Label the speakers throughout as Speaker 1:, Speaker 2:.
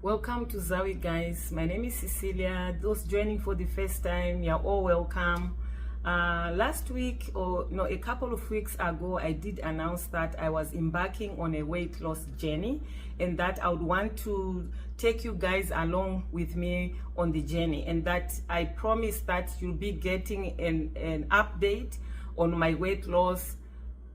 Speaker 1: Welcome to Zawi, guys. My name is Cecilia. Those joining for the first time, you're all welcome. Last week, or no, a couple of weeks ago, I did announce that I was embarking on a weight loss journey and that I would want to take you guys along with me on the journey, and that I promise that you'll be getting an update on my weight loss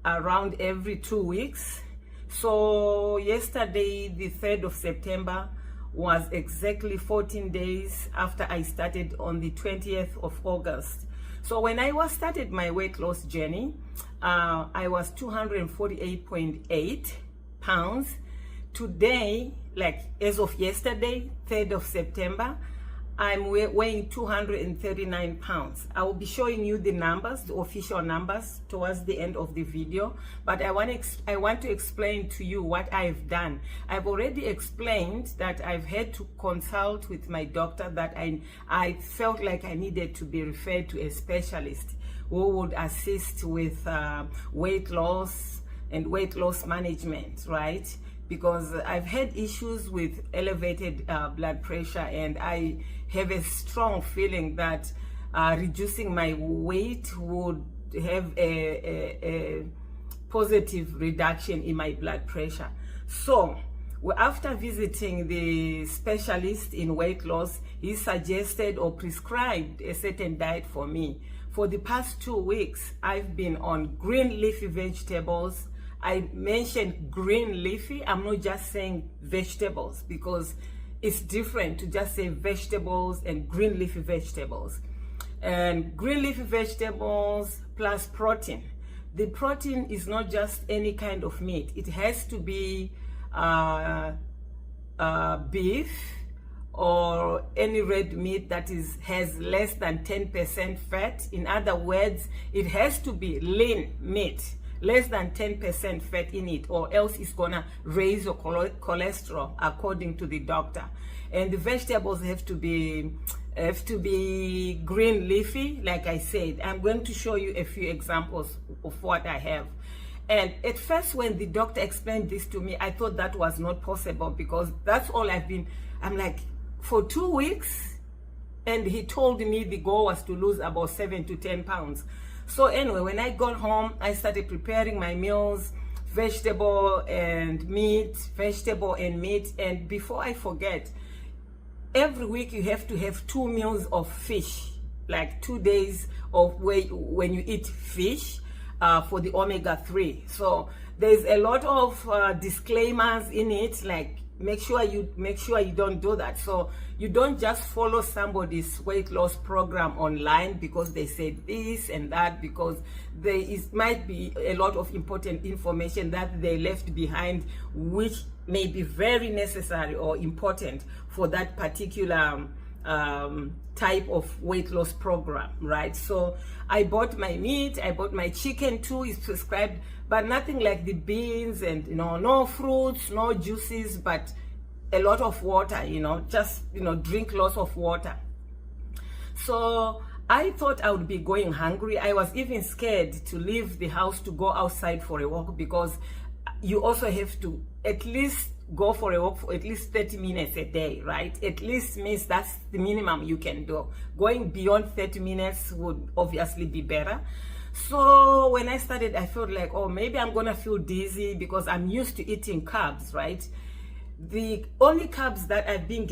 Speaker 1: around every 2 weeks. So yesterday, the 3rd of September, was exactly 14 days after I started on the 20th of August. So when I started my weight loss journey, I was 248.8 pounds. Today, like as of yesterday, 3rd of September, I'm weighing 239 pounds. I will be showing you the numbers, the official numbers, towards the end of the video. But I want to explain to you what I've done. I've already explained that I've had to consult with my doctor, that I felt like I needed to be referred to a specialist who would assist with weight loss and weight loss management, right? Because I've had issues with elevated blood pressure, and I have a strong feeling that reducing my weight would have a positive reduction in my blood pressure. So after visiting the specialist in weight loss, he suggested or prescribed a certain diet for me. For the past 2 weeks, I've been on green leafy vegetables. I mentioned green leafy. I'm not just saying vegetables, because it's different to just say vegetables and green leafy vegetables. And green leafy vegetables plus protein. The protein is not just any kind of meat. It has to be beef or any red meat that has less than 10% fat. In other words, it has to be lean meat, less than 10% fat in it, or else it's gonna raise your cholesterol according to the doctor. And the vegetables have to be green leafy, like I said. I'm going to show you a few examples of what I have. And at first, when the doctor explained this to me, I thought that was not possible, because that's all I'm like, for 2 weeks, and he told me the goal was to lose about 7 to 10 pounds. So anyway, when I got home, I started preparing my meals, vegetable and meat. And before I forget, every week you have to have 2 meals of fish, like 2 days of when you eat fish for the omega-3. So there's a lot of disclaimers in it, like make sure you don't do that. So you don't just follow somebody's weight loss program online because they said this and that, because might be a lot of important information that they left behind, which may be very necessary or important for that particular type of weight loss program, right? So I bought my meat, I bought my chicken too, is prescribed, but nothing like the beans, and no fruits, no juices, but a lot of water, just drink lots of water. So I thought I would be going hungry. I was even scared to leave the house to go outside for a walk, because you also have to at least go for a walk for at least 30 minutes a day, right? At least means that's the minimum you can do. Going beyond 30 minutes would obviously be better. So when I started, I felt like, oh, maybe I'm gonna feel dizzy, because I'm used to eating carbs, right? The only carbs that I've been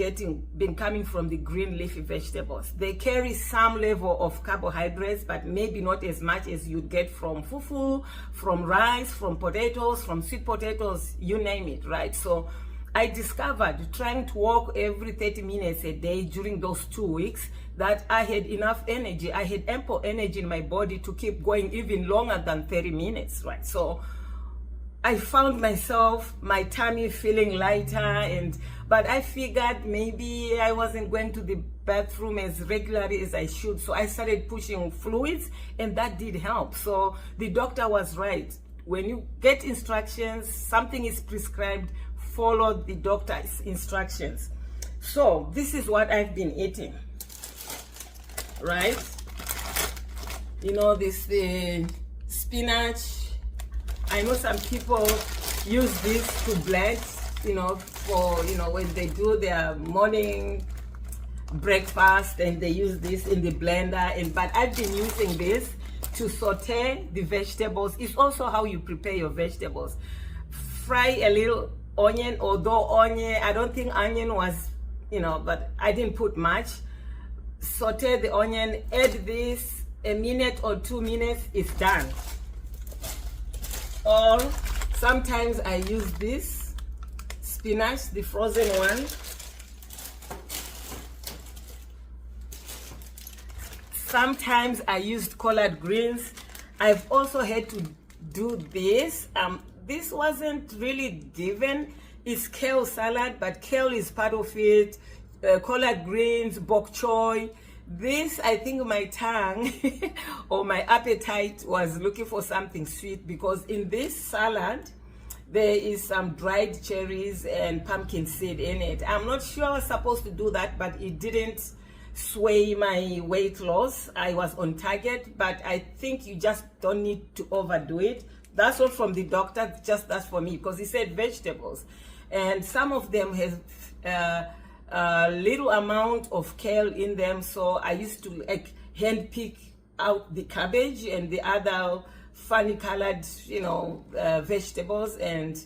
Speaker 1: coming from the green leafy vegetables. They carry some level of carbohydrates, but maybe not as much as you'd get from fufu, from rice, from potatoes, from sweet potatoes, you name it, right? So I discovered, trying to walk every 30 minutes a day during those 2 weeks, that I had enough energy. I had ample energy in my body to keep going even longer than 30 minutes, right? So I found myself, my tummy feeling lighter, but I figured maybe I wasn't going to the bathroom as regularly as I should. So I started pushing fluids, and that did help. So the doctor was right. When you get instructions, something is prescribed, follow the doctor's instructions. So this is what I've been eating, right? This spinach. I know some people use this to blend for when they do their morning breakfast, and they use this in the blender. But I've been using this to saute the vegetables. It's also how you prepare your vegetables. Fry a little onion, although onion, I don't think onion was, but I didn't put much. Saute the onion, add this, a minute or 2 minutes, it's done. Or sometimes I use this spinach, the frozen one. Sometimes I used collard greens. I've also had to do this. This wasn't really given. It's kale salad, but kale is part of it. Collard greens, bok choy. This, I think my tongue or my appetite was looking for something sweet, because in this salad, there is some dried cherries and pumpkin seed in it. I'm not sure I was supposed to do that, but it didn't sway my weight loss. I was on target, but I think you just don't need to overdo it. That's all from the doctor, just that's for me, because he said vegetables, and some of them have a little amount of kale in them. So I used to hand pick out the cabbage and the other funny colored vegetables, and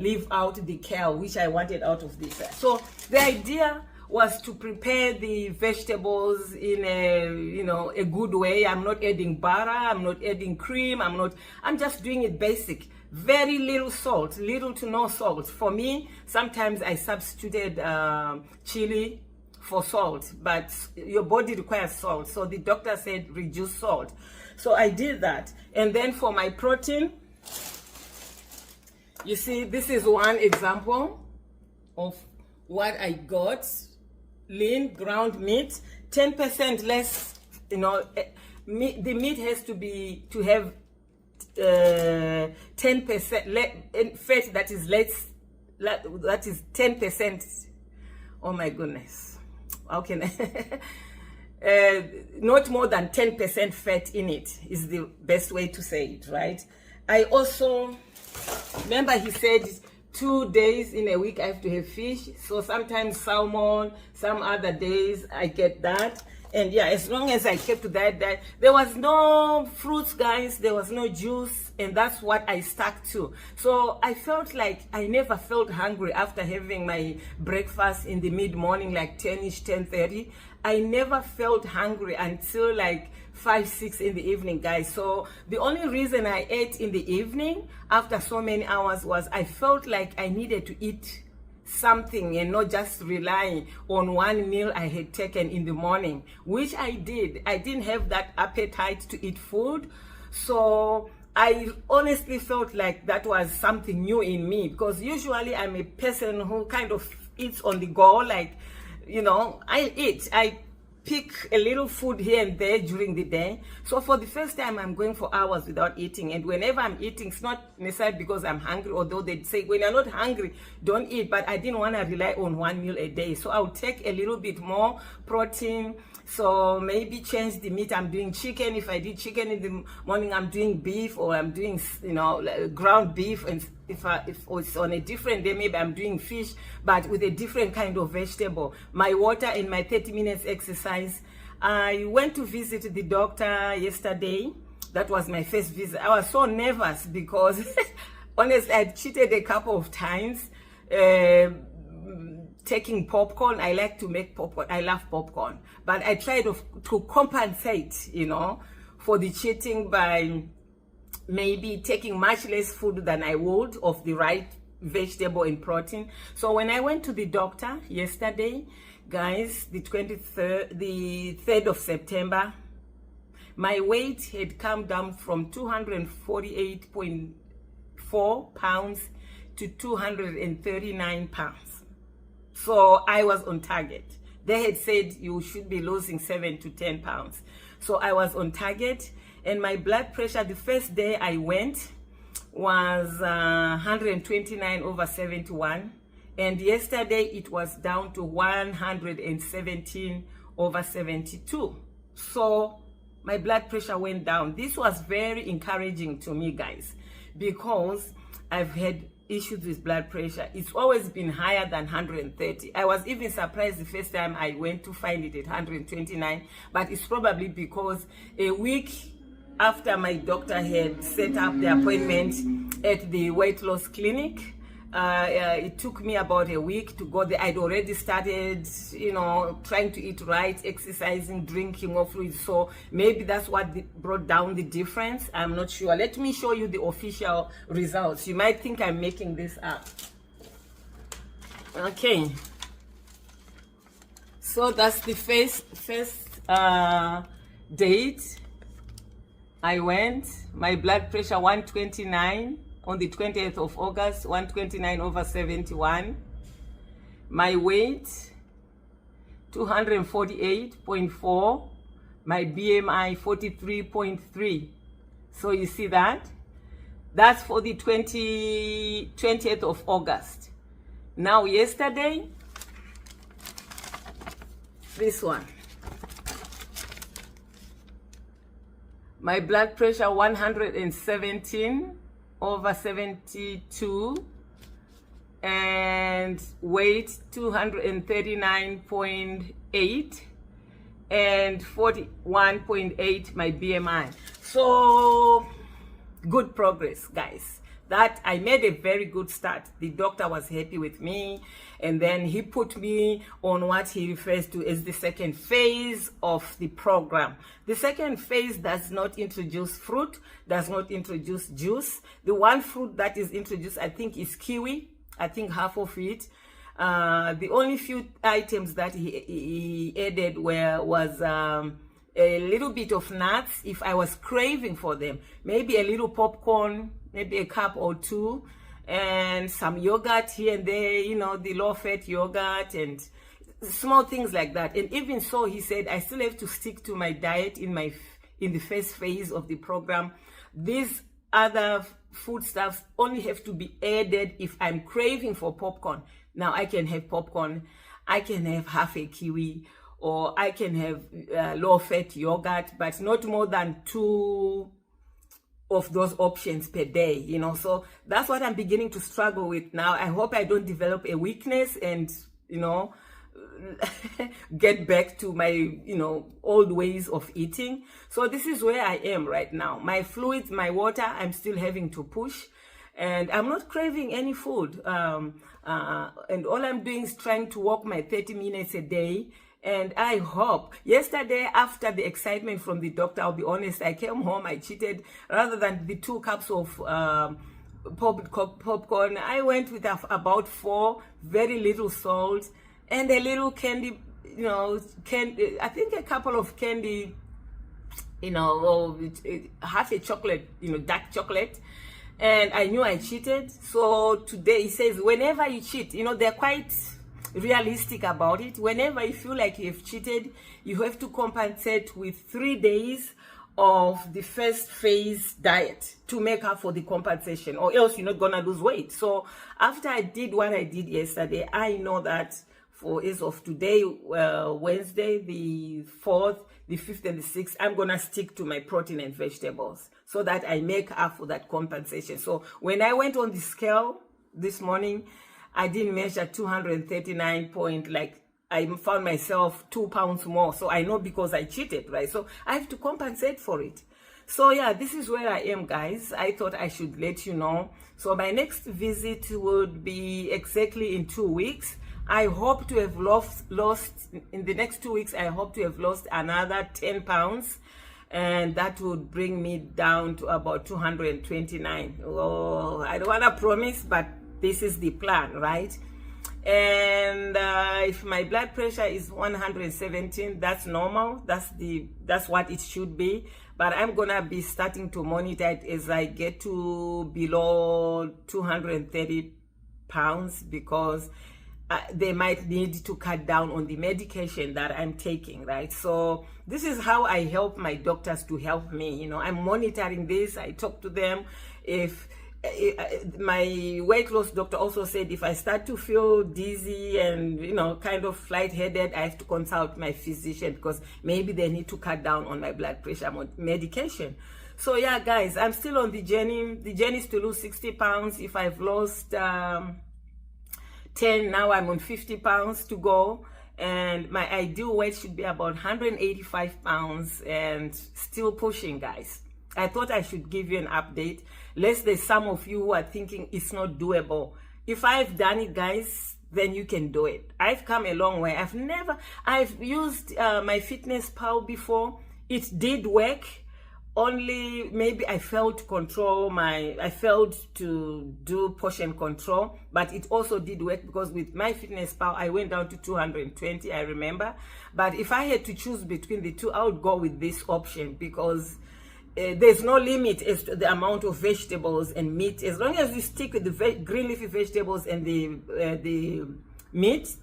Speaker 1: leave out the kale, which I wanted out of this. So the idea was to prepare the vegetables in a good way. I'm not adding butter, I'm not adding cream, I'm just doing it basic. Very little salt, little to no salt. For me, sometimes I substituted chili for salt, but your body requires salt. So the doctor said reduce salt. So I did that. And then for my protein, you see, this is one example of what I got. Lean ground meat, 10% less, the meat has to have 10% fat that is less, that is 10%. Oh my goodness, how can I? Not more than 10% fat in it is the best way to say it, right? I also, remember he said 2 days in a week I have to have fish, so sometimes salmon, some other days I get that. And yeah, as long as I kept that, there was no fruits, guys, there was no juice, and that's what I stuck to. So I felt like I never felt hungry after having my breakfast in the mid-morning, like 10ish, 10:30. I never felt hungry until like 5, 6 in the evening, guys. So the only reason I ate in the evening after so many hours was I felt like I needed to eat something and not just relying on one meal I had taken in the morning, which I did. I didn't have that appetite to eat food. So I honestly felt like that was something new in me, because usually I'm a person who kind of eats on the go, like, I pick a little food here and there during the day. So for the first time, I'm going for hours without eating. And whenever I'm eating, it's not necessarily because I'm hungry, although they say when you're not hungry, don't eat. But I didn't want to rely on one meal a day. So I'll take a little bit more protein. So maybe change the meat. I'm doing chicken. If I did chicken in the morning, I'm doing beef, or I'm doing, ground beef. And if it's on a different day, maybe I'm doing fish, but with a different kind of vegetable. My water and my 30 minutes exercise. I went to visit the doctor yesterday. That was my first visit. I was so nervous because honestly, I cheated a couple of times. Taking popcorn. I like to make popcorn. I love popcorn, but I tried to compensate, for the cheating by maybe taking much less food than I would of the right vegetable and protein. So when I went to the doctor yesterday, guys, the 3rd of September, my weight had come down from 248.4 pounds to 239 pounds. So I was on target. They had said you should be losing 7 to 10 pounds. So I was on target, and my blood pressure, the first day I went, was 129/71. And yesterday it was down to 117/72. So my blood pressure went down. This was very encouraging to me, guys, because I've had issues with blood pressure. It's always been higher than 130. I was even surprised the first time I went to find it at 129, but it's probably because a week after my doctor had set up the appointment at the weight loss clinic, it took me about a week to go there. I'd already started, trying to eat right, exercising, drinking more fluids. So maybe that's what brought down the difference. I'm not sure. Let me show you the official results. You might think I'm making this up. Okay. So that's the first date. I went, my blood pressure 129. On the 20th of August, 129/71. My weight, 248.4. My BMI, 43.3. So you see that? That's for the 20th of August. Now yesterday, this one. My blood pressure, 117/72, and weight 239.8, and 41.8 my BMI. So good progress, guys. That I made a very good start. The doctor was happy with me, and then he put me on what he refers to as the second phase of the program. The second phase does not introduce fruit, does not introduce juice. The one fruit that is introduced, I think, is kiwi. I think half of it. The only few items that he added was a little bit of nuts if I was craving for them. Maybe a little popcorn, maybe a cup or two, and some yogurt here and there, the low-fat yogurt and small things like that. And even so, he said, I still have to stick to my diet in the first phase of the program. These other foodstuffs only have to be added if I'm craving for popcorn. Now I can have popcorn, I can have half a kiwi, or I can have low-fat yogurt, but not more than 2 of those options per day, So that's what I'm beginning to struggle with now. I hope I don't develop a weakness and, get back to my, old ways of eating. So this is where I am right now. My fluids, my water, I'm still having to push. And I'm not craving any food. And all I'm doing is trying to walk my 30 minutes a day. And I hope, yesterday after the excitement from the doctor, I'll be honest, I came home, I cheated. Rather than the 2 cups of popcorn, I went with about 4, very little salt, and a little candy, candy, I think a couple of candy, half a chocolate, dark chocolate. And I knew I cheated. So today he says, whenever you cheat, they're quite realistic about it. Whenever you feel like you've cheated, you have to compensate with 3 days of the first phase diet to make up for the compensation, or else you're not gonna lose weight. So after I did what I did yesterday, I know that for as of today, Wednesday, the 4th, the 5th, and the 6th, I'm gonna stick to my protein and vegetables so that I make up for that compensation. So when I went on the scale this morning, I didn't measure 239 point, I found myself 2 pounds more. So I know because I cheated, right? So I have to compensate for it. So yeah, this is where I am, guys. I thought I should let you know. So my next visit would be exactly in 2 weeks. I hope to have lost in the next 2 weeks, I hope to have lost another 10 pounds. And that would bring me down to about 229. Oh, I don't want to promise, but this is the plan, right? And if my blood pressure is 117, that's normal. That's what it should be. But I'm gonna be starting to monitor it as I get to below 230 pounds, because they might need to cut down on the medication that I'm taking, right? So this is how I help my doctors to help me. I'm monitoring this. I talk to them. If my weight loss doctor also said if I start to feel dizzy and kind of lightheaded, I have to consult my physician, because maybe they need to cut down on my blood pressure medication. So yeah, guys, I'm still on the journey. The journey is to lose 60 pounds. If I've lost 10, now I'm on 50 pounds to go. And my ideal weight should be about 185 pounds and still pushing, guys. I thought I should give you an update, lest there's some of you who are thinking it's not doable. If I've done it, guys, then you can do it. I've come a long way. I've used my Fitness Pal before. It did work. Only maybe I failed to do portion control, but it also did work because with my Fitness Pal I went down to 220, I remember. But if I had to choose between the two, I would go with this option because there's no limit as to the amount of vegetables and meat. As long as you stick with the green leafy vegetables and the meat,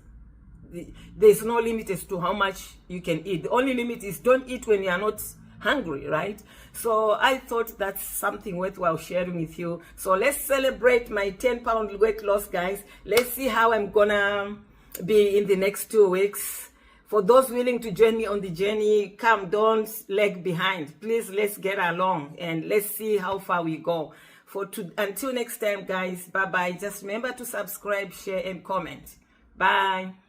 Speaker 1: there's no limit as to how much you can eat. The only limit is don't eat when you are not hungry, right? So I thought that's something worthwhile sharing with you. So let's celebrate my 10-pound weight loss, guys. Let's see how I'm gonna be in the next 2 weeks. For those willing to join me on the journey, come, don't lag behind. Please, let's get along and let's see how far we go. Until next time, guys, bye-bye. Just remember to subscribe, share, and comment. Bye.